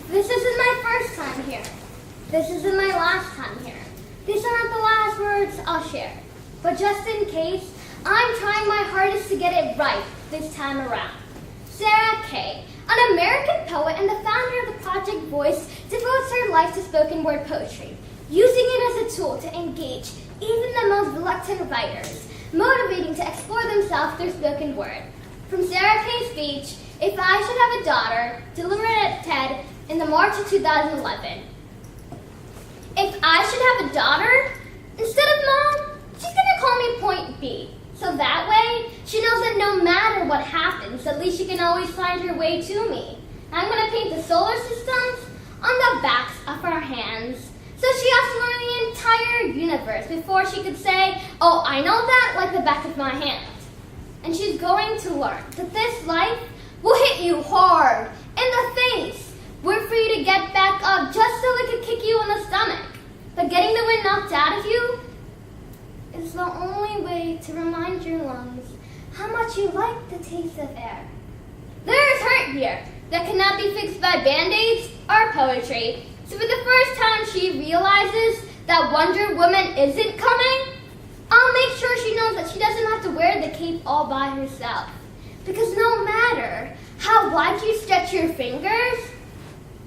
This isn't my first time here. This isn't my last time here. These aren't the last words I'll share. But just in case, I'm trying my hardest to get it right this time around. Sarah Kay, an American poet and the founder of the Project Voice, devotes her life to spoken word poetry, using it as a tool to engage even the most reluctant writers, motivating to explore themselves through spoken word. From Sarah Kay's speech, If I Should Have a Daughter, delivered at TED in the March of 2011. If I should have a daughter, instead of mom, she's gonna call me Point B. So that way, she knows that no matter what happens, at least she can always find her way to me. I'm gonna paint the solar systems on the backs of her hands. So she has to learn the entire universe before she could say, oh, I know that like the back of my hand. And she's going to learn that this life will hit you hard in the face. We're free to get back up just so we could kick you in the stomach. But getting the wind knocked out of you is the only way to remind your lungs how much you like the taste of air. There is hurt here that cannot be fixed by band-aids or poetry. So for the first time she realizes that Wonder Woman isn't coming, I'll make sure she knows that she doesn't have to wear the cape all by herself. Because no matter how wide you stretch your fingers,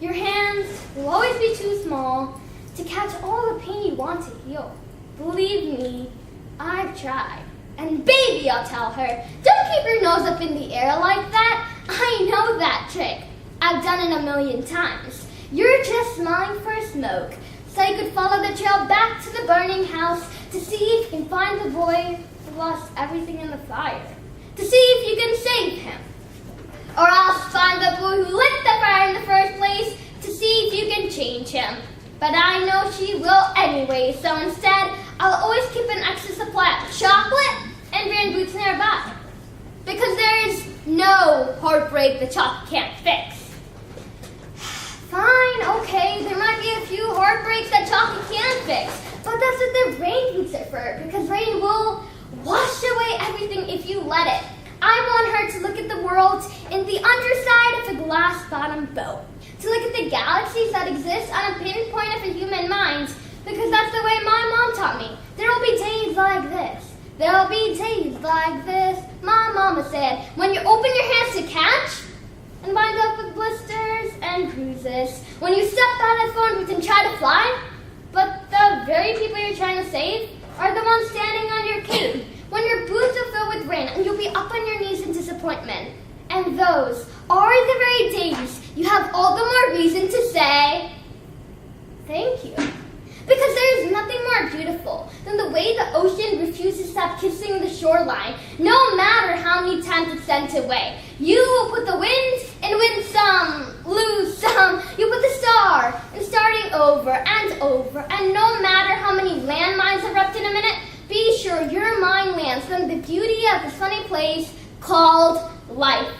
your hands will always be too small to catch all the pain you want to heal. Believe me, I've tried. And baby, I'll tell her, don't keep your nose up in the air like that. I know that trick. I've done it a million times. You're just smiling for a smoke, so you could follow the trail back to the burning house to see if you can find the boy who lost everything in the fire. To see if you can save him. Or else find the boy who lit the fire in the first place to see if you can change him. But I know she will anyway, so instead, I'll always keep an extra supply of chocolate and rain boots nearby. Because there is no heartbreak the chocolate can't fix. Fine, okay, there might be a few heartbreaks that chocolate can fix, but that's what the rain boots are for, because rain will wash away everything if you let it. I want her to look at the world in the underside of a glass-bottom boat, to look at the galaxies that exist on a pinpoint of a human mind, because that's the way my mom taught me. There will be days like this. There will be days like this. My mama said, when you open your hands to catch, and wind up with blisters and bruises. When you step out of phone booth and try to fly, but the very people you're trying to save are the ones standing on your cape. When your boots will fill with rain and you'll be up on your knees in disappointment. And those are the very days you have all the more reason to say, thank you. Because there is nothing more beautiful than the way the ocean refuses to stop kissing the shoreline, no matter how many times it's sent away. You will put the wind and win some, lose some. You put the star and starting over and over. And no matter how many landmines erupt in a minute, be sure your mind lands on the beauty of this funny place called life.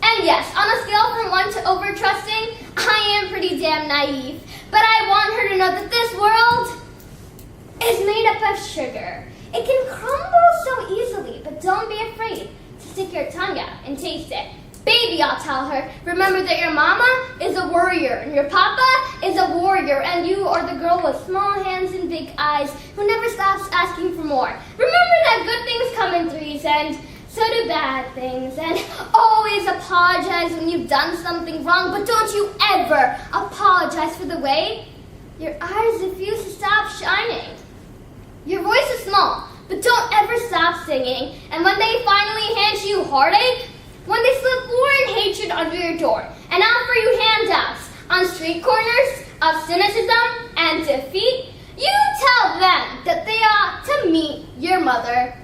And yes, on a scale from 1 to over-trusting, I am pretty damn naive. But I want her to know that this world is made up of sugar. It can crumble so easily, but don't be afraid to stick your tongue out and taste it. Baby, I'll tell her, remember that your mama is a warrior, and your papa is a warrior, and you are the girl with small hands and big eyes who never stops asking for more. Remember that good things come in threes, and so do bad things, and always apologize when you've done something wrong, but don't you ever apologize for the way your eyes refuse to stop shining. Your voice is small, but don't ever stop singing, and when they finally hand you heartache, when they slip war and hatred under your door, and offer you handouts on street corners of cynicism and defeat, you tell them that they ought to meet your mother.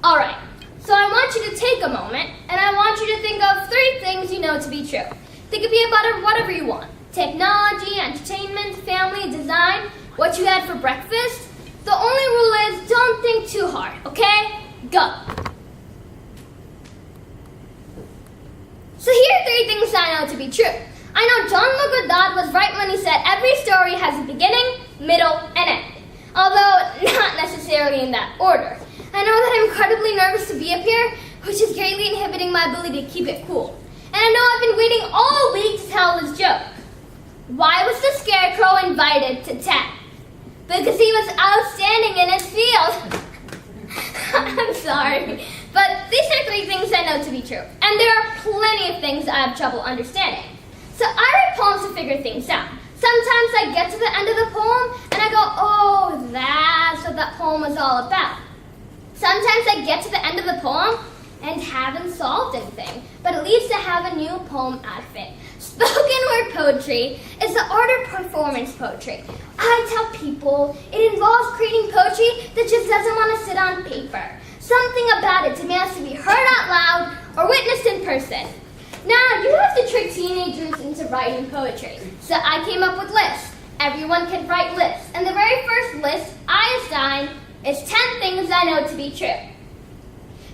All right. So I want you to take a moment, and I want you to think of 3 things you know to be true. They could be about whatever you want. Technology, entertainment, family, design, what you had for breakfast. The only rule is don't think too hard, okay? Go. So here are 3 things I know to be true. I know John Le Godot was right when he said every story has a beginning, middle, and end. Although not necessarily in that order. I know that I'm incredibly nervous to be up here, which is greatly inhibiting my ability to keep it cool. And I know I've been waiting all week to tell this joke. invited to 10 because he was outstanding in his field. I'm sorry, but these are 3 things I know to be true, and there are plenty of things I have trouble understanding. So I read poems to figure things out. Sometimes I get to the end of the poem and I go, oh, that's what that poem was all about. Sometimes I get to the end of the poem and haven't solved anything, but at least I have a new poem out of it. Spoken word poetry is the art of performance poetry. I tell people it involves creating poetry that just doesn't want to sit on paper. Something about it demands to be heard out loud or witnessed in person. Now, you have to trick teenagers into writing poetry. So I came up with lists. Everyone can write lists. And the very first list I assigned is 10 things I know to be true.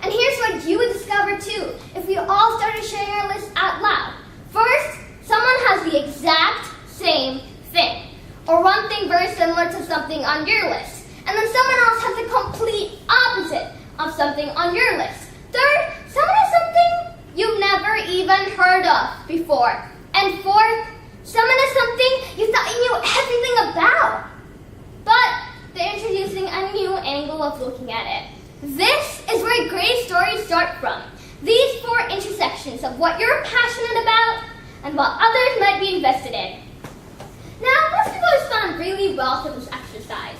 And here's what you would discover too if we all started sharing our lists out loud. First, someone has the exact same thing, or one thing very similar to something on your list. And then someone else has the complete opposite of something on your list. Third, someone has something you've never even heard of before. And fourth, someone has something you thought you knew everything about, but they're introducing a new angle of looking at it. This is where great stories start from. These 4 intersections of what you're passionate about and what others might be invested in. Now, most people respond really well to this exercise,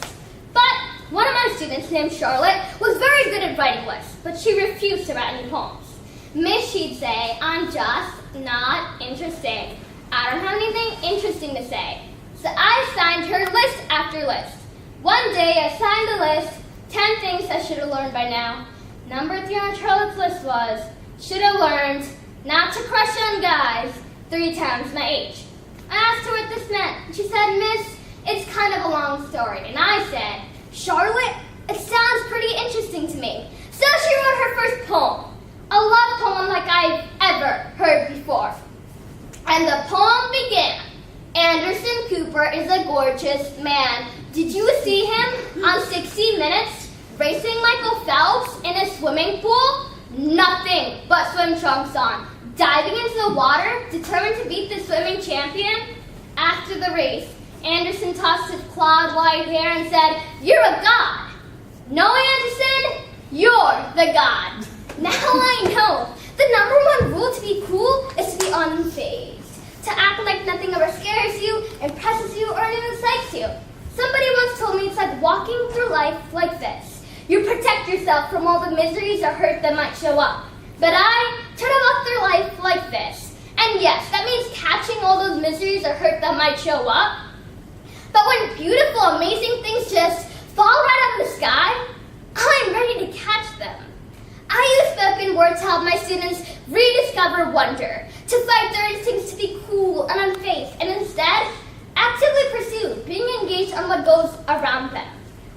but one of my students named Charlotte was very good at writing lists, but she refused to write any poems. Miss, she'd say, I'm just not interesting. I don't have anything interesting to say. So I assigned her list after list. One day I assigned a list, 10 things I should have learned by now. Number 3 on Charlotte's list was, should have learned not to crush on guys 3 times my age. I asked her what this meant, and she said, Miss, it's kind of a long story. And I said, Charlotte, it sounds pretty interesting to me. So she wrote her first poem, a love poem like I've ever heard before. And the poem began, Anderson Cooper is a gorgeous man. Did you see him on 60 Minutes racing Michael Phelps in a swimming pool? Nothing but swim trunks on. Diving into the water, determined to beat the swimming champion? After the race, Anderson tossed his clawed white hair and said, you're a god. No, Anderson, you're the god. Now I know. The number 1 rule to be cool is to be unfazed. To act like nothing ever scares you, impresses you, or even excites you. Somebody once told me it's like walking through life like this. You protect yourself from all the miseries or hurt that might show up. But I try to walk through life like this. And yes, that means catching all those miseries or hurt that might show up. But when beautiful, amazing things just fall right out of the sky, I'm ready to catch them. I use spoken word to help my students rediscover wonder, to fight their instincts to be cool and unfazed, and instead, actively pursue being engaged on what goes around them.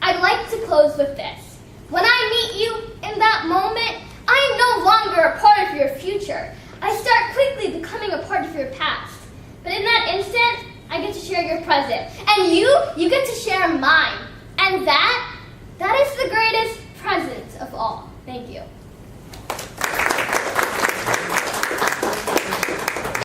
I'd like to close with this. When I meet you in that moment, I am no longer a part of your future. I start quickly becoming a part of your past. But in that instant, I get to share your present. And you get to share mine. And that is the greatest present of all. Thank you.